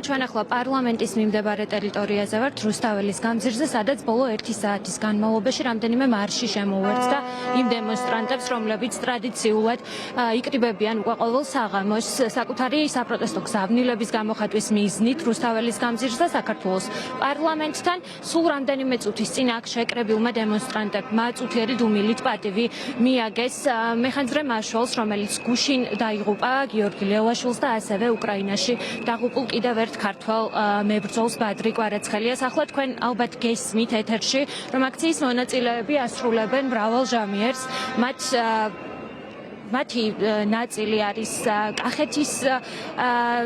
ჩვენ ახლა პარლამენტის მიმდებარე ტერიტორიაზე ვართ, რუსთაველის გამზირზე, სადაც ბოლო 1 საათის განმავლობაში რამდენიმე მარში შემოუერთდა იმ დემონსტრანტებს, რომლებიც ტრადიციულად იკრიბებიან უკვე ყოველ საღამოს საკუთარი საპროტესტო გზავნილების გამოხატვის მიზნით რუსთაველის გამზირზე საქართველოს პარლამენტთან. სულ რამდენიმე წუთის წინ აქ შეკრებილმა დემონსტრანტებმა წუთიერი დუმილით პატივი მიაგეს მეხანძრე მაშველს, რომელიც გუშინ დაიღუპა გიორგი ლელაშვილს და ასევე უკრაინაში დაღუპულ კიდევ ერთ ქართველ მებრძოლს ბადრი კვარაცხელიას. ახლა თქვენ ალბათ გესმით ეთერში, რომ აქციის მონაწილეები ასრულებენ მრავალ ჟამიერს. მათი ნაწილი არის კახეთის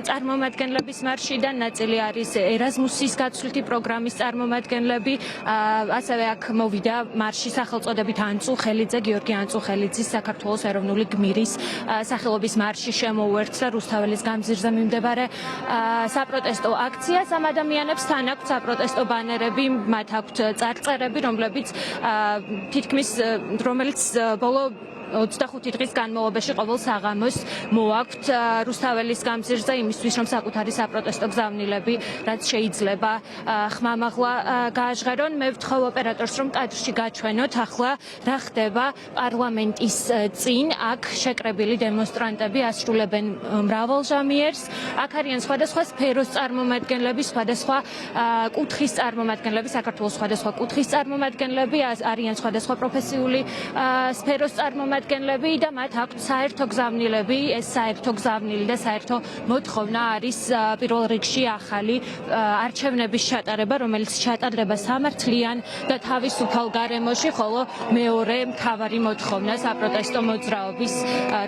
წარმომადგენლების მარშიდან, ნაწილი არის ერაზმუსის გაცვლითი პროგრამის წარმომადგენლები. ასევე აქ მოვიდა მარში სახელწოდებით ანწუხელიძე, გიორგი ანწუხელიძის საქართველოს ეროვნული გმირის სახელობის მარში შემოუერთდა რუსთაველის გამზირზე მიმდებარე საპროტესტო აქციას. ამ ადამიანებს თან აქვთ საპროტესტო ბანერები, მათ აქვთ წარწერები, რომელიც ბოლო 25 დღის განმავლობაში ყოველ საღამოს მოაქვთ რუსთაველის გამზირზე იმისთვის, რომ საკუთარი საპროტესტო გზავნილები, რაც შეიძლება ხმამაღლა გააჟღერონ. მე ვთხოვ ოპერატორს, რომ კადრში გაჩვენოთ ახლა რა ხდება პარლამენტის წინ. აქ შეკრებილი დემონსტრანტები ასრულებენ მრავალ ჟამიერს. აქ არიან სხვადასხვა სფეროს წარმომადგენლები, სხვადასხვა კუთხის წარმომადგენლები, საქართველოს სხვადასხვა კუთხის წარმომადგენლები, არიან სხვადასხვა პროფესიული სფეროს წარმომადგენლები და მათ აქვთ საერთო გზავნილები. ეს საერთო გზავნილი და საერთო მოთხოვნა არის პირველ რიგში ახალი არჩევნების ჩატარება, რომელიც ჩატარდება სამართლიან და თავისუფალ გარემოში, ხოლო მეორე მთავარი მოთხოვნა საპროტესტო მოძრაობის,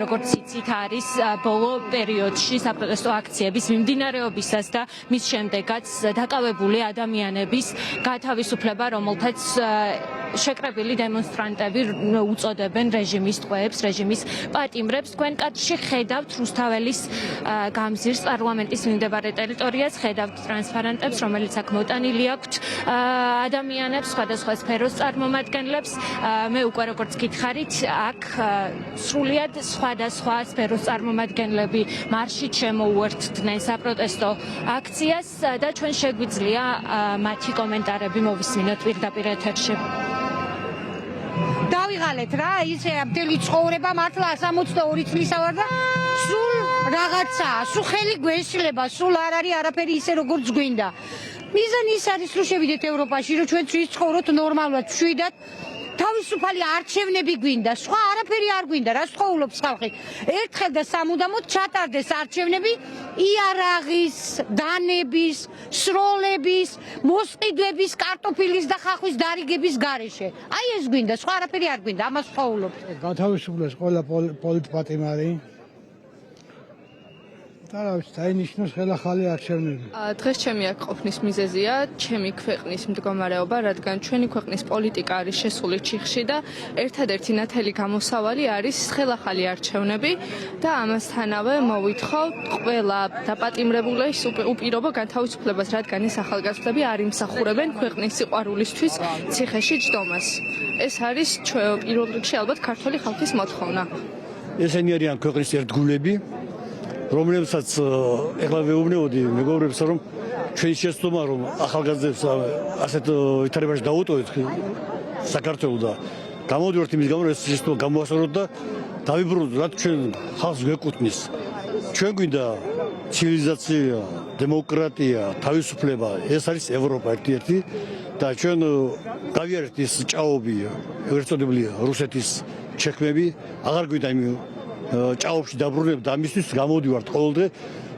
როგორც იცით, არის ბოლო პერიოდში საპროტესტო აქციების მიმდინარეობისას და მის შემდეგაც დაკავებული ადამიანების გათავისუფლება, რომელთაც შეკრებილი დემონსტრანტები უწოდებენ რეჟიმის ტყვეებს, რეჟიმის პატიმრებს. თქვენ კადრში ხედავთ რუსთაველის გამზირს, პარლამენტის მიმდებარე ტერიტორიას, ხედავთ ტრანსპარენტებს, რომელიც აქ მოტანილი აქვთ ადამიანებს, სხვადასხვა სფეროს წარმომადგენლებს. მე უკვე როგორც გითხარით, აქ სრულიად სხვადასხვა სფეროს წარმომადგენლები მარშით შემოუერთდნენ საპროტესტო აქციას და ჩვენ შეგვიძლია მათი კომენტარები მოვისმინოთ პირდაპირ ეთერში. დავიღალეთ რა, ისე მთელი ცხოვრება მართლა 62 წლისა ვარ და სულ რაღაცაა, სულ ხელი გვეშლება, სულ არ არის არაფერი ისე როგორც გვინდა. მიზანი ის არის, რომ შევიდეთ ევროპაში, რომ ჩვენც ვიცხოვროთ ნორმალურად, მშვიდად. თავისუფალი არჩევნები გვინდა, სხვა არაფერი არ გვინდა, რა ცხოვრობს ხალხი. ერთხელ და სამუდამოდ ჩატარდეს არჩევნები იარაღის, დანების, სროლების, მოსყიდვების, კარტოფილის და ხახვის დარიგების გარეშე. აი ეს გვინდა, სხვა არაფერი არ გვინდა, ამას ცხოვრობს. გათავისუფლეს ყველა პოლიტპატიმარი. დარავის დაინიშნოს ხელახალი არჩევნები. დღეს ჩემი აქ ყოფნის მიზეზია ჩემი ქვეყნის მდგომარეობა, რადგან ჩვენი ქვეყნის პოლიტიკა არის შესული ჩიხში და ერთადერთი ნათელი გამოსავალი არის ხელახალი არჩევნები და ამასთანავე მოვითხოვ ყველა დაპატიმრებულს უპირობო განთავისუფლებას, რადგან ეს ახალგაზრდები არ იმსახურებენ ქვეყნის სიყვარულისთვის ციხეში ჯდომას. ეს არის პირველ რიგში ალბათ ქართული ხალხის მოთხოვნა. ესენი არიან ქვეყნის ერთგულები, რომლებსაც ეხლა ვეუბნებოდი მეგობრებს, რომ ჩვენი შეცდომა, რომ ახალგაზრდებს ასეთ ვითარებაში დაუტოვეთ საქართველოს და გამოდივართ იმის გამო, რომ ეს შეცდომა გამოასწოროთ და დავიბრუნოთ, რა ჩვენ ხალხს გვეკუთვნის. ჩვენ გვინდა ცივილიზაცია, დემოკრატია, თავისუფლება, ეს არის ევროპა ერთ-ერთი და ჩვენ გავიარეთ ის ჭაობი, ეგრეთ წოდებული რუსეთის ჩექმები, აღარ გვინდა იმ ჭაობში დაბრუნებ და ამისთვის გამოდივართ ყოველდღე,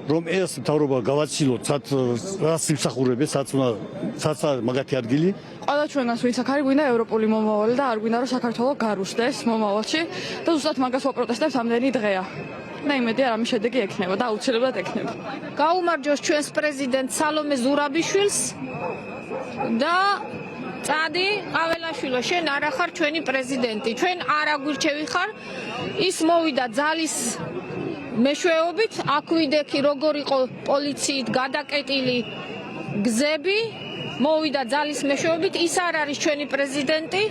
რომ ეს მთავრობა გავაცილოთ, რაც იმსახურებენ, სადაც მაგათი ადგილი. ყველა ჩვენას ვინც აქ არის, გვინდა ევროპული მომავალი და არ გვინდა რომ საქართველო გარუსდეს მომავალში და ზუსტად მაგას ვაპროტესტებთ ამდენი დღეა. და იმედი არ ამის შედეგი ექნება და აუცილებლად ექნება. გაუმარჯოს ჩვენს პრეზიდენტ სალომე ზურაბიშვილს და წადი ყაველაშვილო, შენ არა ხარ ჩვენი პრეზიდენტი, ჩვენ არ აგვირჩევი ხარ. ის მოვიდა ძალის მეშვეობით, აქ ვიდექი როგორ იყო პოლიციით გადაკეტილი გზები, მოვიდა ძალის მეშვეობით, ის არ არის ჩვენი პრეზიდენტი.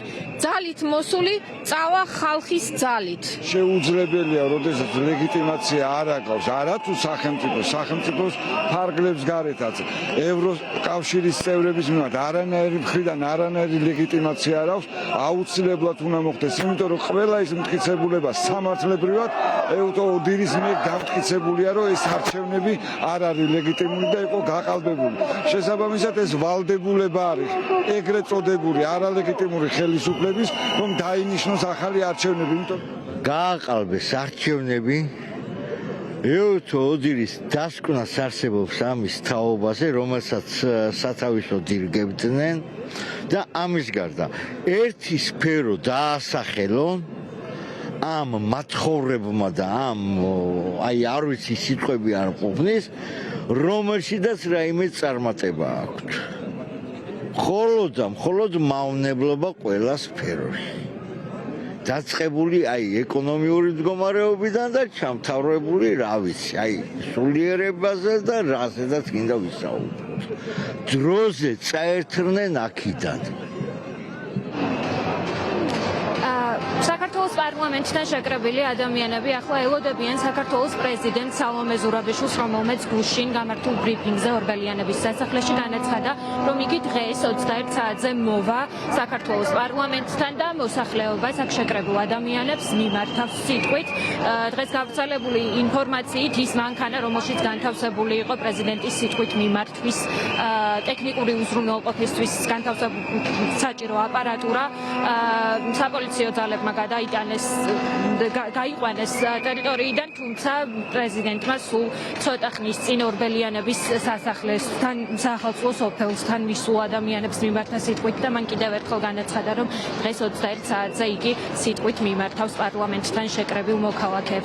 ძალით მოსული წავა ხალხის ძალით. შეუძლებელია, როდესაც ლეგიტიმაცია არ აქვს, არათუ სახელმწიფოს ფარგლებს გარეთაც ევროკავშირის წევრების მიმართ არანაირი მხრიდან არანაირი ლეგიტიმაცია არ აქვს, აუცილებლად უნდა მოხდეს, იმიტომ რომ ყველა ის მტკიცებულება სამართლებრივად ოდირის მიერ დამტკიცებულია, რომ ეს არჩევნები არ არის ლეგიტიმური და იყო გაყალბებული. შესაბამისად ეს ვალდებულება არის ეგრეთ წოდებული არალეგიტიმური ხელისუფლების, რომ დაინიშნოს ახალი არჩევნები, იმიტომ გააყალბეს არჩევნები. ეუთო ოდირის დასკვნას არსებობს ამის თაობაზე, რომელსაც სათავისო დირგებდნენ და ამის გარდა ერთი სფერო დაასახელონ ამ მათხოვრებმა და ამ არ ვიცი სიტყვები არ ყოფნის, რომელშიდაც რაიმე წარმატება აქვთ. მხოლოდ მავნებლობა ყველა სფეროში. დაწყებული ეკონომიური მდგომარეობიდან და ჩამთავრებული, რა ვიცი, სულიერებაზე და რაზედაც გინდა ვისაუბროთ. დროზე წაერთრნენ აქიდან. საქართველოს პარლამენტთან შეკრებილი ადამიანები ახლა ელოდებიან საქართველოს პრეზიდენტ სალომე ზურაბიშვილს, რომელმაც გუშინ გამართულ ბრიფინგზე ორბელიანების სასახლეში განაცხადა, რომ იგი დღეს 21 საათზე მოვა საქართველოს პარლამენტთან და მოსახლეობას აქ შეკრებილ ადამიანებს მიმართავს სიტყვით. დღეს გავრცელებული ინფორმაციით ის მანქანა, რომელშიც განთავსებული იყო პრეზიდენტის სიტყვით მიმართვის ტექნიკური უზრუნველყოფისთვის განთავსებული საჭირო აპარატურა საპოლიციო ძალებმა გაიყვანეს ტერიტორიიდან, თუმცა პრეზიდენტმა სულ ცოტა ხნის წინ ორბელიანების სასახლესთან, სახელმწიფო სოფელსთან მისულ ადამიანებს მიმართა სიტყვით და მან კიდევ ერთხელ განაცხადა, რომ დღეს 21 საათზე იგი სიტყვით მიმართავს პარლამენტთან შეკრებილ მოქალაქეებს.